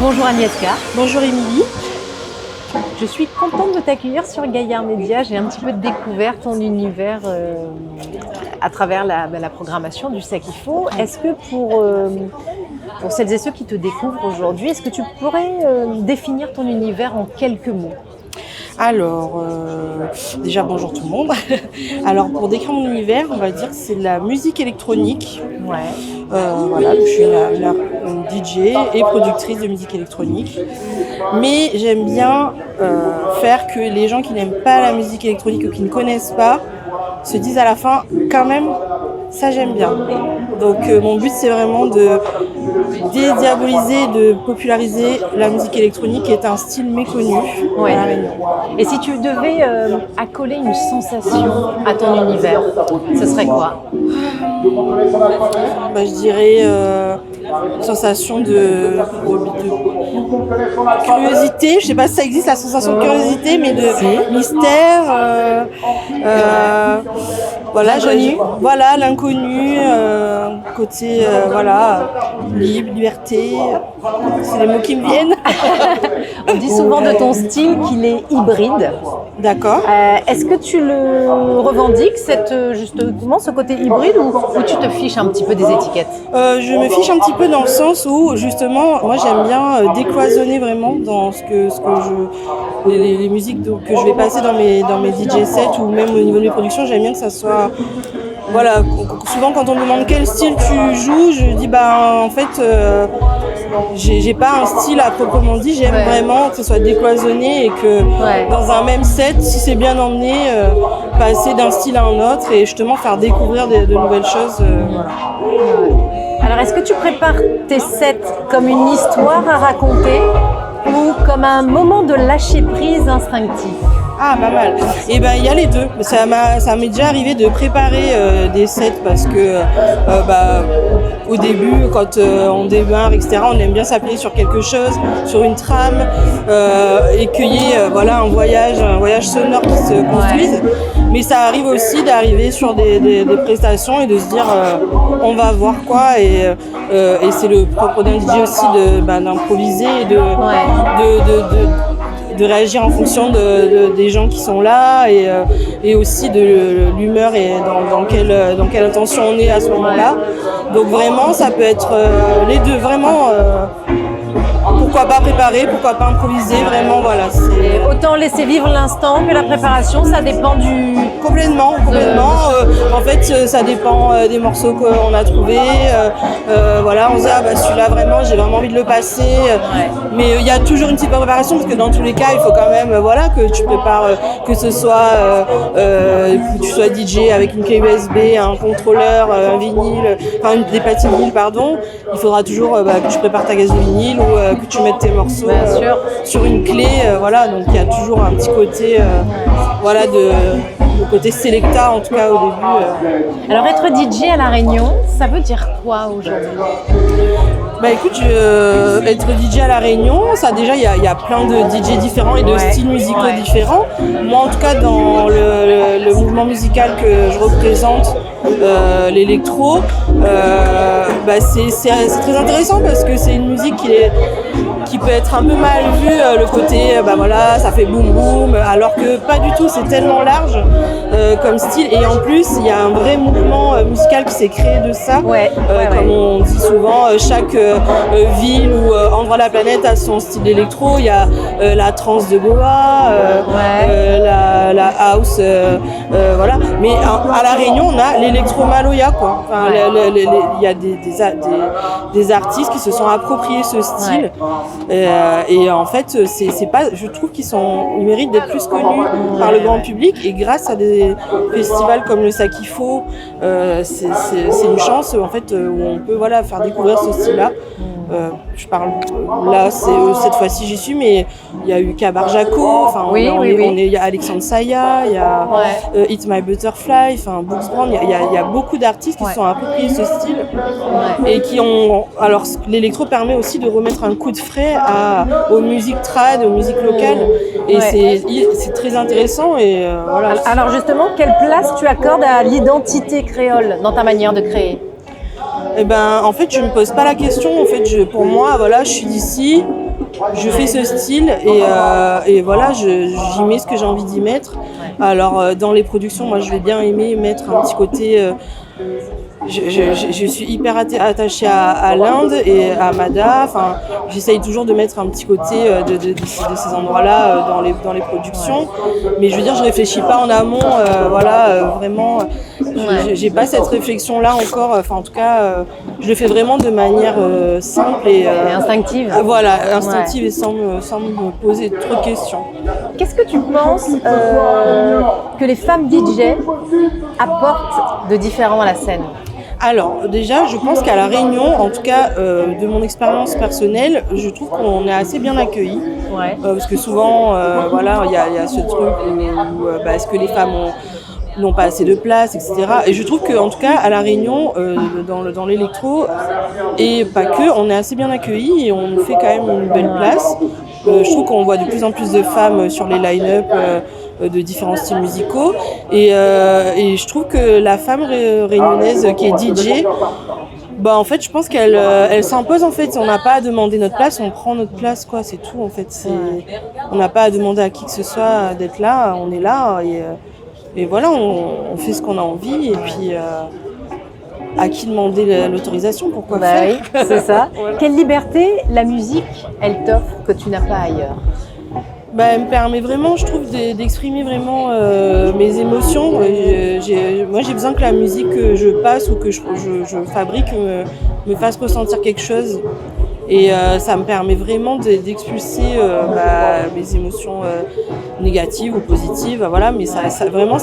Bonjour Agnieszka. Bonjour Émilie. Je suis contente de t'accueillir sur Gaillard Média. J'ai un petit peu découvert ton univers à travers la programmation du Ça qu'il faut. Est-ce que pour celles et ceux qui te découvrent aujourd'hui, est-ce que tu pourrais définir ton univers en quelques mots ? Alors, déjà bonjour tout le monde. Alors pour décrire mon univers, on va dire que c'est de la musique électronique. Ouais. Voilà, je suis une DJ et productrice de musique électronique. Mais j'aime bien faire que les gens qui n'aiment pas la musique électronique ou qui ne connaissent pas se disent à la fin, quand même, ça j'aime bien. Donc mon but c'est vraiment de dédiaboliser, de populariser la musique électronique qui est un style méconnu à La Réunion. Et si tu devais accoler une sensation à ton univers, ce serait quoi ? Je dirais une sensation de curiosité. Je sais pas si ça existe la sensation de curiosité, mais de mystère. Voilà, l'inconnu, côté libre, liberté. C'est les mots qui me viennent. On dit souvent de ton style qu'il est hybride. D'accord. Est-ce que tu le revendiques, justement ce côté hybride, ou tu te fiches un petit peu des étiquettes ? Je me fiche un petit peu dans le sens où, justement, moi j'aime bien décloisonner vraiment dans les musiques que je vais passer dans mes DJ sets ou même au niveau de mes productions. J'aime bien que ça soit... Voilà, souvent quand on me demande quel style tu joues, je dis en fait j'ai pas un style à proprement dit, j'aime vraiment que ce soit décloisonné et que dans un même set, si c'est bien emmené, passer d'un style à un autre et justement faire découvrir de nouvelles choses. Alors est-ce que tu prépares tes sets comme une histoire à raconter ou comme un moment de lâcher prise instinctif ? Ah, pas mal. Et il y a les deux. Ça m'est déjà arrivé de préparer des sets parce que au début, quand on démarre, etc., on aime bien s'appuyer sur quelque chose, sur une trame, et qu'il y ait un voyage sonore qui se construise. Mais ça arrive aussi d'arriver sur des prestations et de se dire on va voir quoi, et c'est le propre d'un DJ aussi d'improviser et de réagir en fonction des gens qui sont là et aussi de l'humeur et dans quelle intention on est à ce moment-là. Donc vraiment, ça peut être les deux, vraiment. Pourquoi pas préparer, pourquoi pas improviser, vraiment, voilà. Autant laisser vivre l'instant que la préparation, ça dépend du... Complètement. En fait, ça dépend des morceaux qu'on a trouvés. On se dit, celui-là, vraiment, j'ai vraiment envie de le passer. Mais il y a toujours une petite préparation, parce que dans tous les cas, il faut quand même que tu prépares, que ce soit que tu sois DJ avec une clé USB, un contrôleur, un vinyle, des platines vinyles, pardon. Il faudra toujours que tu prépares ta caisse de vinyle ou que tu mettes tes morceaux sur une clé. Donc il y a toujours un petit côté le côté Selecta, en tout cas au début. Alors être DJ à La Réunion, ça veut dire quoi aujourd'hui ? Écoute, être DJ à La Réunion, ça déjà, il y a plein de DJ différents et de styles musicaux différents. Moi, en tout cas, dans le mouvement musical que je représente, l'électro, c'est très intéressant parce que c'est une musique qui peut être un peu mal vue, le côté, ça fait boum boum, alors que pas du tout, c'est tellement large comme style. Et en plus, il y a un vrai mouvement musical qui s'est créé de ça. Comme on dit souvent, chaque ville ou endroit de la planète a son style d'électro. Il y a la trance de Goa, la house, Mais à La Réunion, on a l'électro-maloya, quoi. Il y a des artistes qui se sont appropriés ce style. Et en fait, c'est pas, je trouve ils méritent d'être plus connus par le grand public, et grâce à des festivals comme le Ça qu'il faut, c'est une chance en fait où on peut faire découvrir ce style-là. Je parle là, cette fois-ci j'y suis, mais il y a eu Kabar Jaco, il y a Alexandre Saya, il y a Hit My Butterfly, Books Brand, il y a beaucoup d'artistes qui se sont appropriés ce style et qui ont. Alors l'électro permet aussi de remettre un coup de frais aux musiques trad, aux musiques locales, et c'est très intéressant. Et Alors justement, quelle place tu accordes à l'identité créole dans ta manière de créer ? En fait, je me pose pas la question. En fait, pour moi, je suis d'ici. je fais ce style et voilà, j'y mets ce que j'ai envie d'y mettre. Alors dans les productions, moi je vais bien aimer mettre un petit côté. Je suis hyper attachée à l'Inde et à Mada. Enfin, j'essaye toujours de mettre un petit côté de ces endroits-là dans les productions. Mais je veux dire, je réfléchis pas en amont. Vraiment, j'ai pas cette réflexion-là encore. Enfin, en tout cas, je le fais vraiment de manière simple et instinctive. Voilà, instinctive et sans me poser trop de questions. Qu'est-ce que tu penses que les femmes DJ apportent de différent à la scène ? Alors déjà, je pense qu'à La Réunion, en tout cas de mon expérience personnelle, je trouve qu'on est assez bien accueillis. Parce que souvent, il y a ce truc où est-ce que les femmes n'ont pas assez de place, etc. Et je trouve qu'en tout cas, à La Réunion, dans l'électro, et pas que, on est assez bien accueillis et on nous fait quand même une belle place. Je trouve qu'on voit de plus en plus de femmes sur les line-up de différents styles musicaux. Et je trouve que la femme réunionnaise qui est DJ, en fait, je pense qu'elle s'impose. En fait, on n'a pas à demander notre place, on prend notre place, quoi. C'est tout. En fait, on n'a pas à demander à qui que ce soit d'être là. On est là et voilà, on fait ce qu'on a envie. Et puis, à qui demander l'autorisation, pourquoi faire. Oui, c'est ça. Ouais. Quelle liberté la musique, elle t'offre que tu n'as pas ailleurs ? Elle me permet vraiment, je trouve, d'exprimer vraiment mes émotions. Moi, j'ai besoin que la musique que je passe ou que je fabrique me fasse ressentir quelque chose. Et ça me permet vraiment d'expulser mes émotions négatives ou positives. Voilà, mais ça me sert vraiment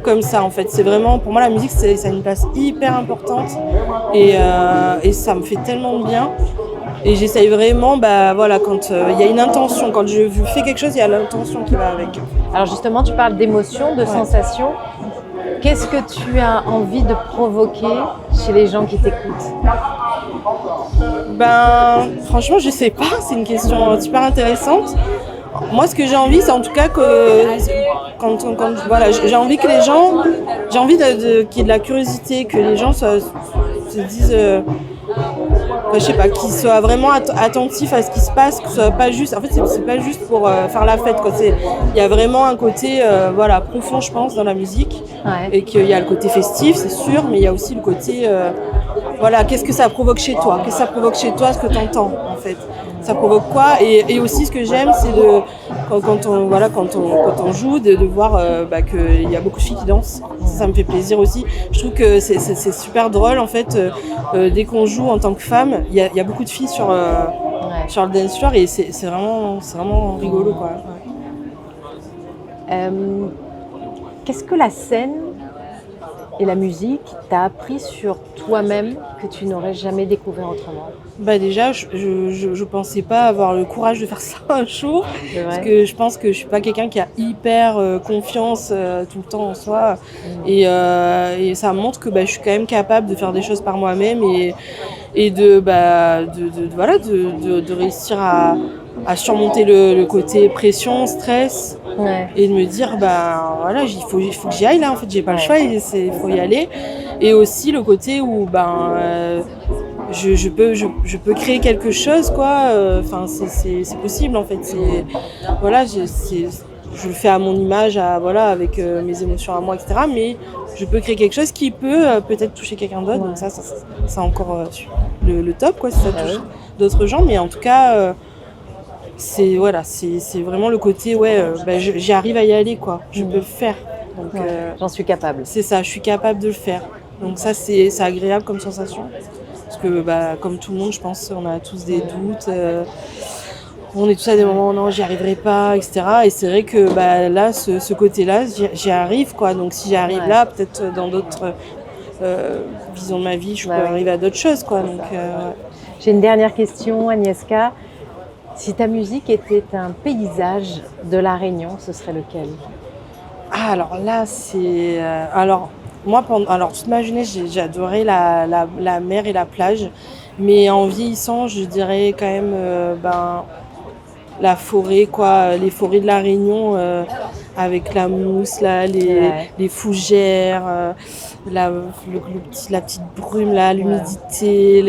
comme ça, en fait. C'est vraiment, pour moi, la musique, ça a une place hyper importante. Et ça me fait tellement de bien. Et j'essaye vraiment, quand il y a une intention, quand je fais quelque chose, il y a l'intention qui va avec. Alors justement, tu parles d'émotions, de sensations. Qu'est-ce que tu as envie de provoquer chez les gens qui t'écoutent ? Franchement, je sais pas, c'est une question super intéressante. Moi, ce que j'ai envie, c'est en tout cas que j'ai envie que les gens, j'ai envie qu'il y ait de la curiosité, que les gens se disent, je sais pas, qu'ils soient vraiment attentifs à ce qui se passe, que ce soit pas juste, en fait, c'est pas juste pour faire la fête, quoi. Il y a vraiment un côté, profond, je pense, dans la musique, et qu'il y a le côté festif, c'est sûr, mais il y a aussi le côté, qu'est-ce que ça provoque chez toi, qu'est-ce que ça provoque chez toi, ce que t'entends, en fait. Ça provoque quoi, et aussi ce que j'aime, c'est quand on joue, de voir qu'il y a beaucoup de filles qui dansent. Ça me fait plaisir aussi. Je trouve que c'est super drôle, en fait, dès qu'on joue en tant que femme, il y a beaucoup de filles sur le dance floor, et c'est vraiment rigolo, quoi. Ouais. Qu'est-ce que la scène et la musique t'a appris sur toi-même que tu n'aurais jamais découvert autrement ? Déjà, je pensais pas avoir le courage de faire ça un jour, parce que je pense que je suis pas quelqu'un qui a hyper confiance tout le temps en soi, et ça me montre que je suis quand même capable de faire des choses par moi-même et de réussir à surmonter le côté pression, stress, et de me dire il faut que j'y aille là, en fait, j'ai pas le choix, il faut y aller. Et aussi le côté où je peux créer quelque chose, quoi. C'est possible, en fait. Je le fais à mon image, avec mes émotions à moi, etc. Mais je peux créer quelque chose qui peut peut-être toucher quelqu'un d'autre. Donc ça c'est encore le top, quoi, si ça touche d'autres gens. Mais en tout cas, c'est vraiment le côté, j'arrive à y aller, quoi. Je peux le faire. Donc, j'en suis capable. C'est ça, je suis capable de le faire. Donc ça, c'est agréable comme sensation. Parce que, comme tout le monde, je pense, on a tous des doutes. On est tous à des moments où non, j'y arriverai pas, etc. Et c'est vrai que là, ce côté-là, j'y arrive, quoi. Donc si j'y arrive là, peut-être dans d'autres visions de ma vie, je peux arriver à d'autres choses, quoi. Donc, J'ai une dernière question, Agnieszka. Si ta musique était un paysage de La Réunion, ce serait lequel ? Alors là, c'est... moi, toute ma jeunesse, j'ai adoré la mer et la plage. Mais en vieillissant, je dirais quand même la forêt, quoi. Les forêts de La Réunion, avec la mousse, là, les fougères, la petite brume, là, l'humidité.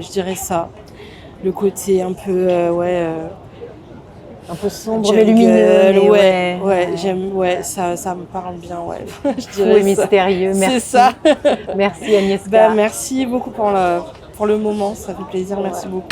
Je dirais ça. le côté un peu, Un peu sombre jungle, mais lumineux. Mais ouais, j'aime, ça me parle bien, ouais. Je Fou dirais et mystérieux. C'est Merci. ça. Merci Agnieszka. Bah, merci beaucoup pour le moment, ça fait plaisir, merci beaucoup.